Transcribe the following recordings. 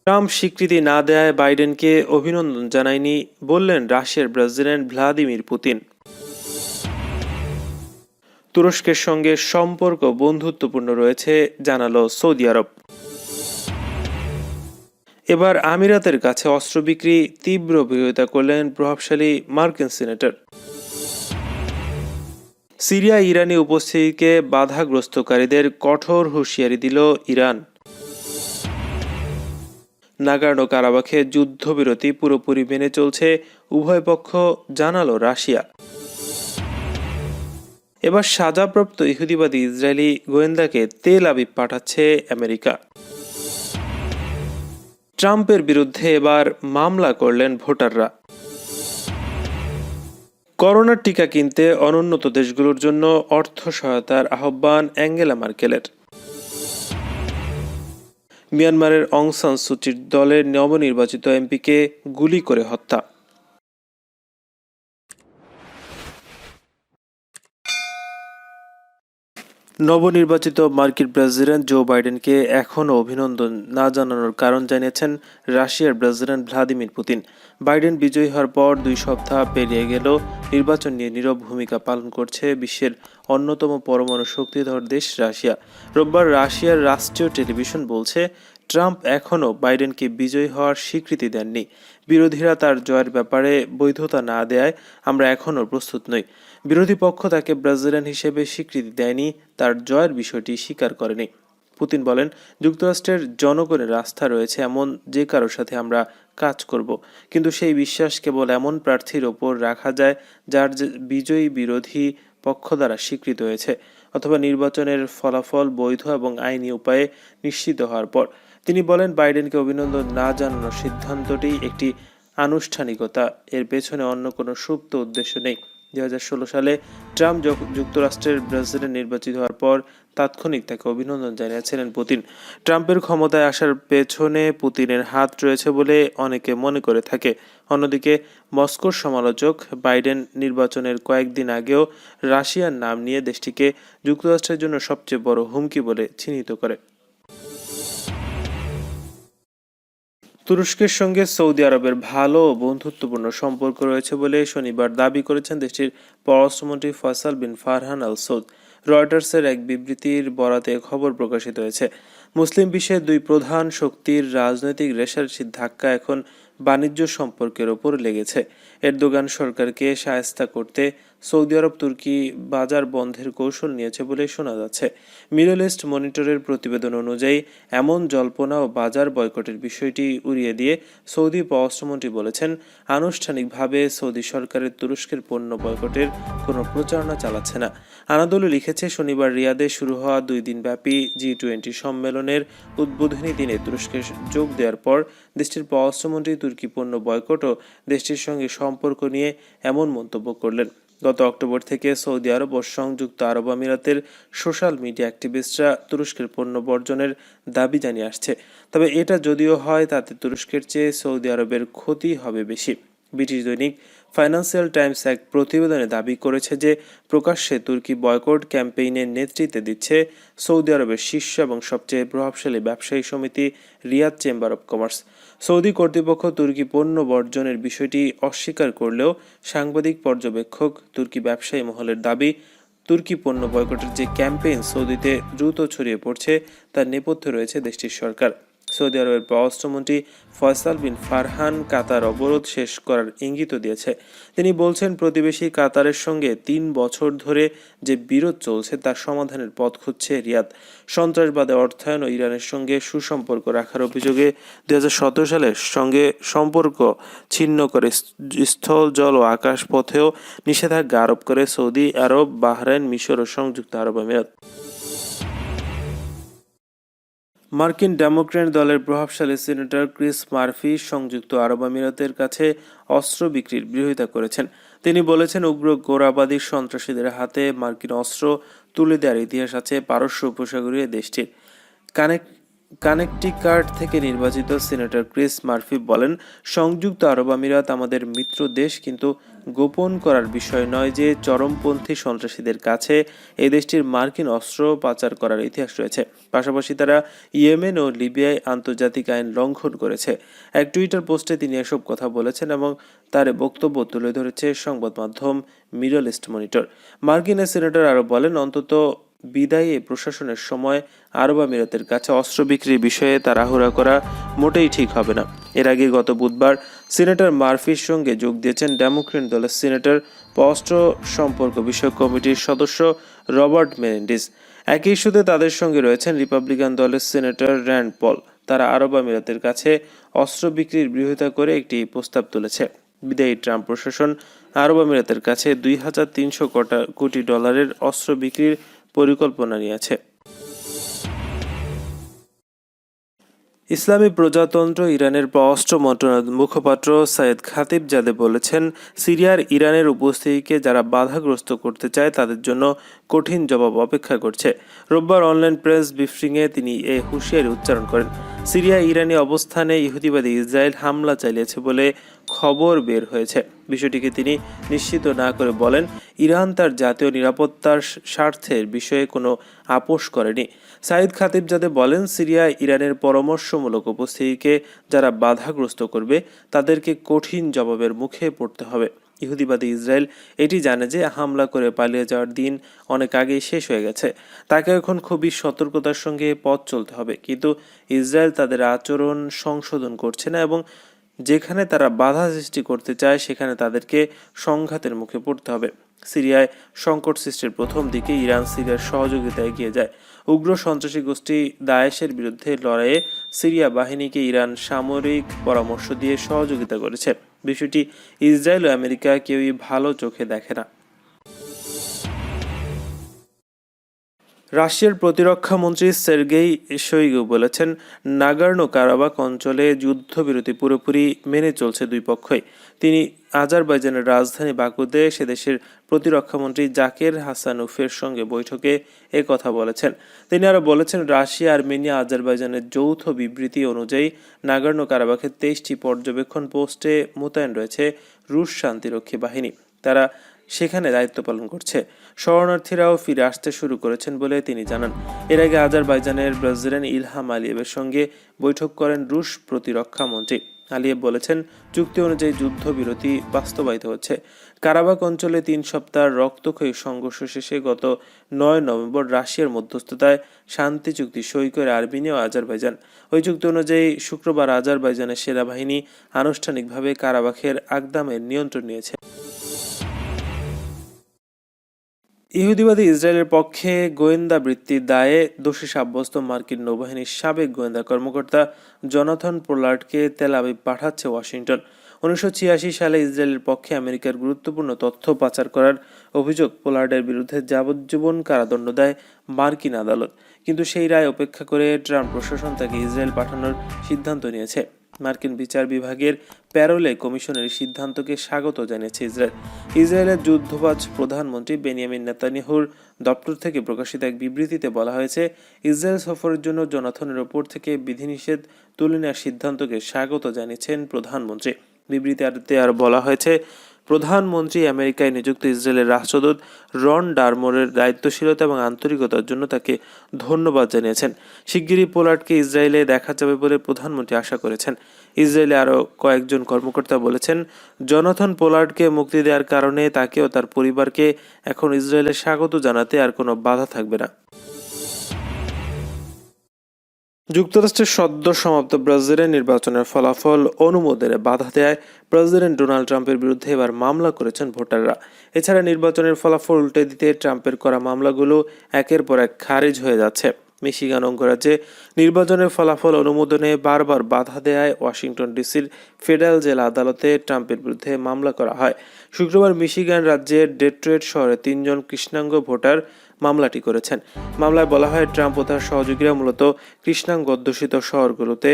Trump স্বীকৃতি না দেয়ায় বাইডেনকে অভিনন্দন জানায়নি বললেন রাশিয়ার প্রেসিডেন্ট ভ্লাদিমির পুতিন। তুরস্কের সঙ্গে সম্পর্ক বন্ধুত্বপূর্ণ রয়েছে জানালো সৌদি আরব। এবার আমিরাতের কাছে অস্ত্র বিক্রি তীব্র বিরোধিতা করলেন প্রভাবশালী মার্কিন সিনেটর। সিরিয়া ইরানি উপস্থিতিকে বাধাগ্রস্তকারীদের কঠোর হুঁশিয়ারি দিল ইরান। নাগোর্নো কারাবাখে যুদ্ধবিরতি পুরোপুরি মেনে চলছে উভয় পক্ষ জানালো রাশিয়া। এবার সাজাপ্রাপ্ত ইহুদিবাদী ইসরায়েলি গোয়েন্দাকে তেল আবিব পাঠাচ্ছে আমেরিকা। ট্রাম্পের বিরুদ্ধে এবার মামলা করলেন ভোটাররা। করোনার টিকা কিনতে অনুন্নত দেশগুলোর জন্য অর্থ সহায়তার আহ্বান অ্যাঙ্গেলা মার্কেলের। মিয়ানমারের অং সান সুচির দলের নবনির্বাচিত এমপিকে গুলি করে হত্যা। নবনির্বাচিত মার্কিন প্রেসিডেন্ট জো বাইডেনকে এখনও অভিনন্দন না জানানোর কারণ জানিয়েছেন রাশিয়ার প্রেসিডেন্ট ভ্লাদিমির পুতিন। বাইডেন বিজয়ী হওয়ার পর 2 সপ্তাহ পেরিয়ে গেলেও নির্বাচন নিয়ে নীরব ভূমিকা পালন করছে বিশ্বের অন্যতম পরমাণু শক্তিধর দেশ রাশিয়া। রোববার রাশিয়ার রাষ্ট্রীয় টেলিভিশন বলছে, ট্রাম্প এখনও বাইডেনকে বিজয়ী হওয়ার স্বীকৃতি দেননি। বিরোধীরা তার জয়ের ব্যাপারে বৈধতা না দেয়ায় আমরা এখনও প্রস্তুত নই। বিরোধী পক্ষ তাকে প্রেসিডেন্ট হিসেবে স্বীকৃতি দেয়নি, তার জয়ের বিষয়টি স্বীকার করেনি। পুতিন বলেন, যুক্তরাষ্ট্রের জনগণের আস্থা রয়েছে এমন যে কারোর সাথে আমরা কাজ করব, কিন্তু সেই বিশ্বাস কেবল এমন প্রার্থীর ওপর রাখা যায় যার বিজয়ী বিরোধী পক্ষ দ্বারা স্বীকৃত হয়েছে, অথবা নির্বাচনের ফলাফল বৈধ এবং আইনি উপায়ে নিশ্চিত হওয়ার পর। তিনি বলেন, বাইডেনকে অভিনন্দন না জানানোর সিদ্ধান্তটি একটি আনুষ্ঠানিকতা, এর পেছনে অন্য কোনো সুপ্ত উদ্দেশ্য নেই। 2016 সালে ট্রাম্প যুক্তরাষ্ট্রের প্রেসিডেন্ট নির্বাচিত হওয়ার পর তাৎক্ষণিক তাকে অভিনন্দন জানিয়েছিলেন পুতিন। ট্রাম্পের ক্ষমতায় আসার পেছনে পুতিনের হাত রয়েছে বলে অনেকে মনে করে থাকে। অন্যদিকে মস্কোর সমালোচক বাইডেন নির্বাচনের কয়েকদিন আগেও রাশিয়ার নাম নিয়ে দেশটিকে যুক্তরাষ্ট্রের জন্য সবচেয়ে বড় হুমকি বলে চিহ্নিত করে। তুরস্কের সঙ্গে সৌদি আরবের ভালো ও বন্ধুত্বপূর্ণ সম্পর্ক রয়েছে বলে শনিবার দাবি করেছেন দেশটির পররাষ্ট্রমন্ত্রী ফয়সাল বিন ফারহান আল সৌদ। রয়টার্সের এক বিবৃতির বরাতে খবর প্রকাশিত হয়েছে। মুসলিম বিশ্বের 2 প্রধান শক্তির রাজনৈতিক রেষারেষির ধাক্কা এখন বাণিজ্য সম্পর্কের ওপর লেগেছে। এরদোগান সরকারকে শায়েস্তা করতে সৌদি আরব তুর্কি বাজার বন্ধের কৌশল নিয়েছে বলে শোনা যাচ্ছে। মিডল ইস্ট মনিটরের প্রতিবেদন অনুযায়ী এমন জল্পনা ও বাজার বয়কটের বিষয়টি উড়িয়ে দিয়ে সৌদি পররাষ্ট্রমন্ত্রী বলেছেন, আনুষ্ঠানিকভাবে সৌদি সরকারের তুরস্কের পণ্য বয়কটের কোনো প্রচারণা চালাচ্ছে না। আনাদোলু লিখেছে, শনিবার রিয়াদে শুরু হওয়া 2 দিনব্যাপী G20 সম্মেলনের উদ্বোধনী দিনে তুরস্কে যোগ দেওয়ার পর দেশটির পররাষ্ট্রমন্ত্রী তুর্কি পণ্য বয়কট ও দেশটির সঙ্গে সম্পর্ক নিয়ে এমন মন্তব্য করলেন। গত অক্টোবর থেকে সৌদি আরব ও সংযুক্ত আরব আমিরাতের সোশ্যাল মিডিয়া অ্যাক্টিভিস্টরা তুরস্কের পণ্য বর্জনের দাবি জানিয়ে আসছে। তবে এটা যদিও হয়, তাতে তুরস্কের চেয়ে সৌদি আরবের ক্ষতি হবে বেশি। ব্রিটিশ দৈনিক ফাইন্যান্সিয়াল টাইমস এক প্রতিবেদনে দাবি করেছে যে প্রকাশ্যে তুর্কি বয়কট ক্যাম্পেইনের নেতৃত্বে দিচ্ছে সৌদি আরবের শীর্ষ এবং সবচেয়ে প্রভাবশালী ব্যবসায়ী সমিতি Riyadh chamber of commerce. Saudi কর্তৃপক্ষ তুর্কি পণ্য বর্জনের বিষয়টি অস্বীকার করলেও সাংবাদিক পর্যবেক্ষক তুর্কি ব্যবসায়ী মহলের দাবি, তুর্কি পণ্য বয়কটের যে ক্যাম্পেইন সৌদিতে দ্রুত ছড়িয়ে পড়ছে তার নেপথ্যে রয়েছে দেশটির সরকার। সৌদি আরবের পররাষ্ট্রমন্ত্রী ফয়সাল বিন ফারহান কাতার অবরোধ শেষ করার ইঙ্গিত দিয়েছে। তিনি বলছেন, প্রতিবেশী কাতারের সঙ্গে 3 বছর ধরে যে বিরোধ চলছে তার সমাধানের পথ খুঁজছে রিয়াদ। সন্ত্রাসবাদে অর্থায়ন ও ইরানের সঙ্গে সুসম্পর্ক রাখার অভিযোগে 2017 সালের সঙ্গে সম্পর্ক ছিন্ন করে স্থল, জল ও আকাশ পথেও নিষেধাজ্ঞা আরোপ করে সৌদি আরব, বাহরাইন, মিশর ও সংযুক্ত আরব আমিরাত। মার্কিন ডেমোক্র্যাট দলের প্রভাবশালী সিনেটর ক্রিস মার্ফি সংযুক্ত আরব আমিরাতের কাছে অস্ত্র বিক্রির বিরোধিতা করেছেন। তিনি বলেছেন, উগ্র গোঁড়াবাদী সন্ত্রাসীদের হাতে মার্কিন অস্ত্র তুলে দেওয়ার ইতিহাস আছে পারস্য উপসাগরীয় দেশটির। কানেকটিকাট থেকে নির্বাচিত সিনেটর ক্রিস মার্ফি বলেন, সংযুক্ত আরব আমিরাত আমাদের মিত্র দেশ, কিন্তু গোপন করার বিষয় নয় যে চরমপন্থী সন্ত্রাসীদের কাছে এই দেশটির মার্কিন অস্ত্র পাচার করার ইতিহাস রয়েছে। পাশাপাশি তারা ইয়েমেন ও লিবিয়ায় আন্তর্জাতিক আইন লঙ্ঘন করেছে। এক টুইটার পোস্টে তিনি এসব কথা বলেছেন এবং তার বক্তব্য তুলে ধরেছে সংবাদ মাধ্যম মিডল ইস্ট মনিটর। মার্কিন সিনেটর আরও বলেন, অন্তত বিদায়ী প্রশাসনের সময় আরব আমিরাতের কাছে অস্ত্র বিক্রির বিষয়ে তাড়াহুড়া করা মোটেই ঠিক হবে না। এর আগে গত বুধবার সিনেটর মার্ফির সঙ্গে যোগ দিয়েছেন ডেমোক্রেট দলের সিনেটর পররাষ্ট্র সম্পর্ক বিষয়ক কমিটির সদস্য রবার্ট মেনেন্ডিস। একই ইস্যুতে তাদের সঙ্গে রয়েছেন রিপাবলিকান দলের সিনেটর র্যান্ড পল। তারা আরব আমিরাতের কাছে অস্ত্র বিক্রির বিরোধিতা করে একটি প্রস্তাব তুলেছে। বিদায়ী ট্রাম্প প্রশাসন আরব আমিরাতের কাছে $2,300 কোটি অস্ত্র বিক্রির পরিকল্পনা নিয়েছে। ইসলামী প্রজাতন্ত্র ইরানের পররাষ্ট্র মন্ত্রণালয়ের মুখপাত্র সাইদ খাতিবজাদে বলেছেন, সিরিয়ার ইরানের উপস্থিতিকে যারা বাধাগ্রস্ত করতে চায় তাদের জন্য কঠিন জবাব অপেক্ষা করছে। রোববার অনলাইন প্রেস ব্রিফিংয়ে তিনি এই হুঁশিয়ারি উচ্চারণ করেন। সিরিয়া ইরানি অবস্থানে ইহুদিবাদী ইসরায়েল হামলা চালিয়েছে বলে খবর বের হয়েছে। বিষয়টিকে তিনি নিশ্চিত না করে বলেন, ইরান তার জাতীয় নিরাপত্তার স্বার্থের বিষয়ে কোনো আপোষ করেনি। সাইদ খাতিবজাদে বলেন, সিরিয়া ইরানের পরামর্শমূলক উপস্থিতিকে যারা বাধাগ্রস্ত করবে তাদেরকে কঠিন জবাবের মুখে পড়তে হবে। ইহুদিবাদী ইসরায়েল এটি জানে যে হামলা করে পালিয়ে যাওয়ার দিন অনেক আগেই শেষ হয়ে গেছে। তাকে এখন খুবই সতর্কতার সঙ্গে পথ চলতে হবে। কিন্তু ইসরায়েল তাদের আচরণ সংশোধন করছে না এবং যেখানে তারা বাধা সৃষ্টি করতে চায় সেখানে তাদেরকে সংঘাতের মুখে পড়তে হবে। সিরিয়ায় সংকট সৃষ্টির প্রথম দিকে ইরান সিরিয়ার সহযোগিতায় এগিয়ে যায়। উগ্র সন্ত্রাসী গোষ্ঠী দায়েশের বিরুদ্ধে লড়াইয়ে সিরিয়া বাহিনীকে ইরান সামরিক পরামর্শ দিয়ে সহযোগিতা করেছে। বিষয়টি ইসরায়েল ও আমেরিকা কেউই ভালো চোখে দেখে না। রাশিয়ার প্রতিরক্ষা মন্ত্রী সের্গেই শোইগু বলেছেন, নাগর্নো কারাবাখ অঞ্চলে যুদ্ধবিরতি পুরোপুরি মেনে চলছে দুই পক্ষই। তিনি আজারবাইজানের রাজধানী বাকুতে সেদেশের প্রতিরক্ষামন্ত্রী জাকের হাসানুফের সঙ্গে বৈঠকে কথা বলেছেন। তিনি আরও বলেছেন, রাশিয়া, আর্মেনিয়া, আজারবাইজানের যৌথ বিবৃতি অনুযায়ী নাগর্নো কারাবাখের 23টি পর্যবেক্ষণ পোস্টে মোতায়েন রয়েছে রুশ শান্তিরক্ষী বাহিনী। তারা সেখানে দায়িত্ব পালন করছে। শরণার্থীরাও ফিরে আসতে শুরু করেছেন বলে তিনি জানান। এর আগে আজারবাইজানের প্রেসিডেন্ট ইলহাম আলিয়েভের সঙ্গে বৈঠক করেন রুশ প্রতিরক্ষা মন্ত্রী। আলিয়েভ বলেছেন, চুক্তি অনুযায়ী যুদ্ধবিরতি বাস্তবায়িত হচ্ছে। কারাবাখ অঞ্চলে 3 সপ্তাহ রক্তক্ষয়ী সংঘর্ষ শেষে গত 9 নভেম্বর রাশিয়ার মধ্যস্থতায় শান্তি চুক্তি সই করে আর্মেনিয়া ও আজারবাইজান। ওই চুক্তি অনুযায়ী শুক্রবার আজারবাইজানের সেনাবাহিনী আনুষ্ঠানিকভাবে কারাবাখের আকদামের নিয়ন্ত্রণ নিয়েছে। ইহুদিবাদী ইসরায়েলের পক্ষে গোয়েন্দা বৃত্তির দায়ে দোষী সাব্যস্ত মার্কিন নৌবাহিনীর সাবেক গোয়েন্দা কর্মকর্তা জোনাথন পোলার্ডকে তেল আবিব পাঠাচ্ছে ওয়াশিংটন। 1986 সালে ইসরায়েলের পক্ষে আমেরিকার গুরুত্বপূর্ণ তথ্য পাচার করার অভিযোগ পোলার্ডের বিরুদ্ধে যাবজ্জীবন কারাদণ্ড দেয় মার্কিন আদালত। কিন্তু সেই রায় উপেক্ষা করে ট্রাম্প প্রশাসন তাকে ইসরায়েল পাঠানোর সিদ্ধান্ত নিয়েছে। মার্কিন বিচার বিভাগের প্যারোলে কমিশনের সিদ্ধান্তকে স্বাগত জানিয়েছে ইসরায়েল। ইসরায়েলের যুদ্ধবাজ প্রধানমন্ত্রী বেনিয়ামিন নেতানিয়াহুর দপ্তর থেকে প্রকাশিত এক বিবৃতিতে বলা হয়েছে, ইসরায়েল সফরের জন্য জোনাথনের ওপর থেকে বিধিনিষেধ তুলে নেওয়ার সিদ্ধান্তকে স্বাগত জানিয়েছেন প্রধানমন্ত্রী। বিবৃতিতে আর বলা হয়েছে, প্রধানমন্ত্রী আমেরিকায় নিযুক্ত ইসরায়েলের রাষ্ট্রদূত রন ডারমোরের দায়িত্বশীলতা এবং আন্তরিকতার জন্য তাকে ধন্যবাদ জানিয়েছেন। শিগগিরই পোলার্ডকে ইসরায়েলে দেখা যাবে বলে প্রধানমন্ত্রী আশা করেছেন। ইসরায়েলে আরও কয়েকজন কর্মকর্তা বলেছেন, জোনাথন পোলার্ডকে মুক্তি দেওয়ার কারণে তাকে ও তার পরিবারকে এখন ইসরায়েলে স্বাগত জানাতে আর কোনো বাধা থাকবে না। যুক্তরাষ্ট্রের সদ্য সমাপ্ত ব্রাজিলের নির্বাচনের ফলাফল অনুমোদনে বাধা দেয় প্রেসিডেন্ট ডোনাল্ড ট্রাম্পের বিরুদ্ধে এবার মামলা করেছেন ভোটাররা। এছাড়া নির্বাচনের ফলাফল উল্টে দিতে ট্রাম্পের করা মামলাগুলো একের পর এক খারিজ হয়ে যাচ্ছে। মিশিগান অঙ্গরাজ্যে নির্বাচনের ফলাফল অনুমোদনে বারবার বাধা দেয় ওয়াশিংটন ডিসির ফেডারেল জেলা আদালতে ট্রাম্পের বিরুদ্ধে মামলা করা হয়। শুক্রবার মিশিগান রাজ্যের ডেট্রয়েট শহরে 3 জন কৃষ্ণাঙ্গ ভোটার মামলাটি করেছেন। মামলায় বলা হয়, ট্রাম্প ও তার সহযোগীরা মূলত কৃষ্ণাঙ্গ অধ্যুষিত শহরগুলোতে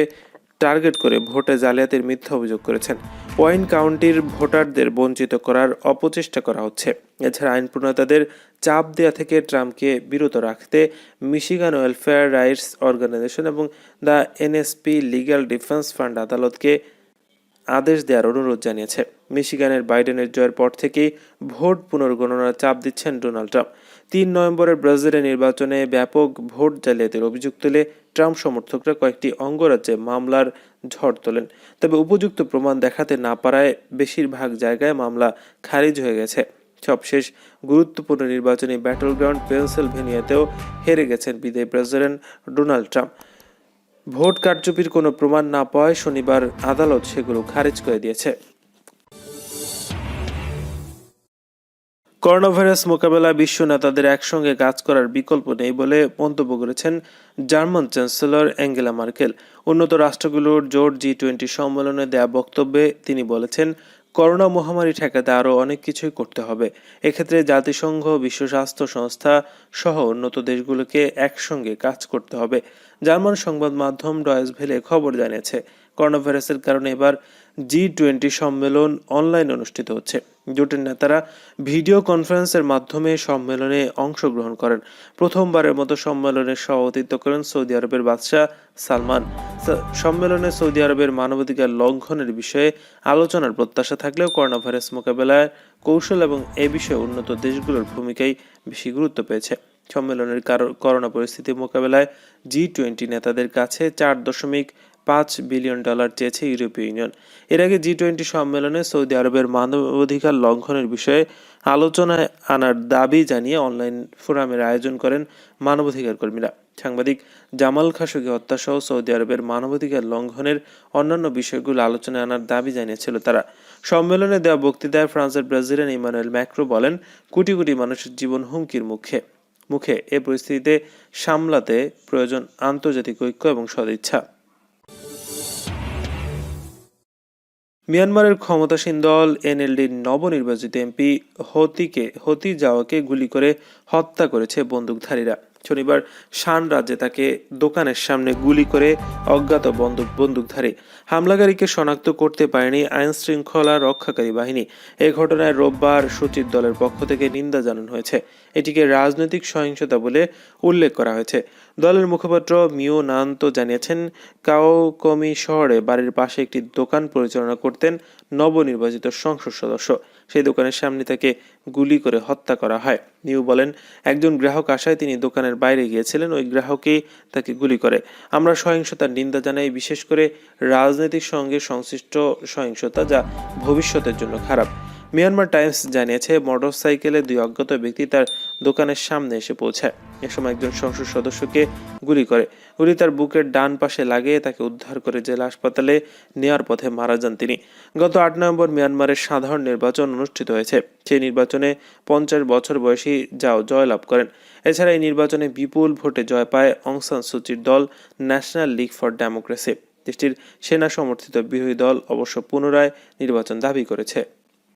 টার্গেট করে ভোটে জালিয়াতির মিথ্যা অভিযোগ করেছেন। ওয়াইন কাউন্টির ভোটারদের বঞ্চিত করার অপচেষ্টা করা হচ্ছে। এছাড়া আইন প্রণেতাদের চাপ দেওয়া থেকে ট্রাম্পকে বিরত রাখতে মিশিগান ওয়েলফেয়ার রাইটস অর্গানাইজেশন এবং the NSP legal defence fund আদালতকে আদেশ দেওয়ার অনুরোধ জানিয়েছে। মিশিগানের বাইডেনের জয়ের পর থেকেই ভোট পুনর্গণনার চাপ দিচ্ছেন ডোনাল্ড ট্রাম্প। 3 নভেম্বরের ব্রাজিলের নির্বাচনে ব্যাপক ভোট জালিয়াতির অভিযোগ তুলে ট্রাম্প সমর্থকরা কয়েকটি অঙ্গরাজ্যে মামলার ঝড় তোলেন। তবে উপযুক্ত প্রমাণ দেখাতে না পারায় বেশিরভাগ জায়গায় মামলা খারিজ হয়ে গেছে। সবশেষ গুরুত্বপূর্ণ নির্বাচনী ব্যাটল গ্রাউন্ড পেনসিলভেনিয়াতেও হেরে গেছেন বিদায়ী প্রেসিডেন্ট ডোনাল্ড ট্রাম্প। ভোট কারচুপির কোনো প্রমাণ না পাওয়ায় শনিবার আদালত সেগুলো খারিজ করে দিয়েছে। করোনা ভাইরাস মোকাবেলায় বিশ্ব নেতাদের একসঙ্গে কাজ করার বিকল্প নেই বলে মন্তব্য করেছেন জার্মান চ্যান্সেলর অ্যাঙ্গেলা মার্কেল। উন্নত রাষ্ট্রগুলোর জোট G20 সম্মেলনে দেয়া বক্তব্যে তিনি বলেছেন, করোনা মহামারী ঠেকাতে আরও অনেক কিছুই করতে হবে। এক্ষেত্রে জাতিসংঘ, বিশ্ব স্বাস্থ্য সংস্থা সহ উন্নত দেশগুলোকে একসঙ্গে কাজ করতে হবে। জার্মান সংবাদ মাধ্যম ডয়েচ ভেলে খবর জানিয়েছে, করোনা ভাইরাসের কারণে এবার G20 সম্মেলন অনলাইনে অনুষ্ঠিত হচ্ছে। জোটের নেতারা ভিডিও কনফারেন্সের মাধ্যমে সম্মেলনে অংশগ্রহণ করেন। প্রথমবারের মতো সম্মেলনে সভাপতিত্ব করেন সৌদি আরবের বাদশাহ সালমান। সম্মেলনে সৌদি আরবের মানবাধিকার লঙ্ঘনের বিষয়ে আলোচনার প্রত্যাশা থাকলেও করোনা ভাইরাস মোকাবেলায় কৌশল এবং এ বিষয়ে উন্নত দেশগুলোর ভূমিকাই বেশি গুরুত্ব পেয়েছে। সম্মেলনের করোনা পরিস্থিতি মোকাবেলায় G20 নেতাদের কাছে $4.5 বিলিয়ন চেয়েছে ইউরোপীয় ইউনিয়ন। এর আগে G20 সম্মেলনে সৌদি আরবের মানবাধিকার লঙ্ঘনের বিষয়ে আলোচনায় আনার দাবি জানিয়ে অনলাইন ফোরামের আয়োজন করেন মানবাধিকার কর্মীরা। সাংবাদিক জামাল খাশোগি হত্যা সহ সৌদি আরবের মানবাধিকার লঙ্ঘনের অন্যান্য বিষয়গুলো আলোচনায় আনার দাবি জানিয়েছিল তারা। সম্মেলনে দেওয়া বক্তৃতায় ফ্রান্সের প্রেসিডেন্ট ইমানুয়েল ম্যাক্রো বলেন, কোটি কোটি মানুষের জীবন হুমকির মুখে এ পরিস্থিতিতে সামলাতে প্রয়োজন আন্তর্জাতিক ঐক্য এবং সদিচ্ছা। মিয়ানমারের ক্ষমতাসীন দল এনএলডির নবনির্বাচিত এমপি হতি জাওয়াকে গুলি করে হত্যা করেছে বন্দুকধারীরা। শনিবার শান রাজ্যে তাকে দোকানের সামনে গুলি করে অজ্ঞাত বন্দুকধারী। হামলাকারীকে শনাক্ত করতে পারেনি আইন শৃঙ্খলা রক্ষাকারী বাহিনী। এই ঘটনায় রোববার সচিব দলের পক্ষ থেকে নিন্দা জানানো হয়েছে। এটিকে রাজনৈতিক সহিংসতা বলে উল্লেখ করা হয়েছে। দলের মুখপাত্র মিও নান্ত জানিয়েছেন, কাওকমি শহরে বাড়ির পাশে একটি দোকান পরিচালনা করতেন নবনির্বাচিত সংসদ সদস্য। সেই দোকানের সামনে তাকে গুলি করে হত্যা করা হয়। মিও বলেন, একজন গ্রাহক আসায় তিনি দোকানের বাইরে গিয়েছিলেন, ওই গ্রাহকই তাকে গুলি করে। আমরা সহিংসতার নিন্দা জানাই, বিশেষ করে রাজনীতির সঙ্গে সংশ্লিষ্ট সহিংসতা, যা ভবিষ্যতের জন্য খারাপ। মিয়ানমার টাইমস জানিয়েছে, মোটরসাইকেলে 2 অজ্ঞাত ব্যক্তি তার দোকানের সামনে এসে পৌঁছায়। এ সময় একজন সংসদ সদস্যকে গুলি তার বুকের ডান পাশে লাগিয়ে তাকে উদ্ধার করে জেলা হাসপাতালে নেওয়ার পথে মারা যান তিনি। গত 8 নভেম্বর মিয়ানমারের সাধারণ নির্বাচন অনুষ্ঠিত হয়েছে। সেই নির্বাচনে 50 বছর বয়সী জাও জয়লাভ করেন। এছাড়া এই নির্বাচনে বিপুল ভোটে জয় পায় অং সান সুচির দল ন্যাশনাল লীগ ফর ডেমোক্রেসি। দেশটির সেনা সমর্থিত বিরোধী দল অবশ্য পুনরায় নির্বাচন দাবি করেছে।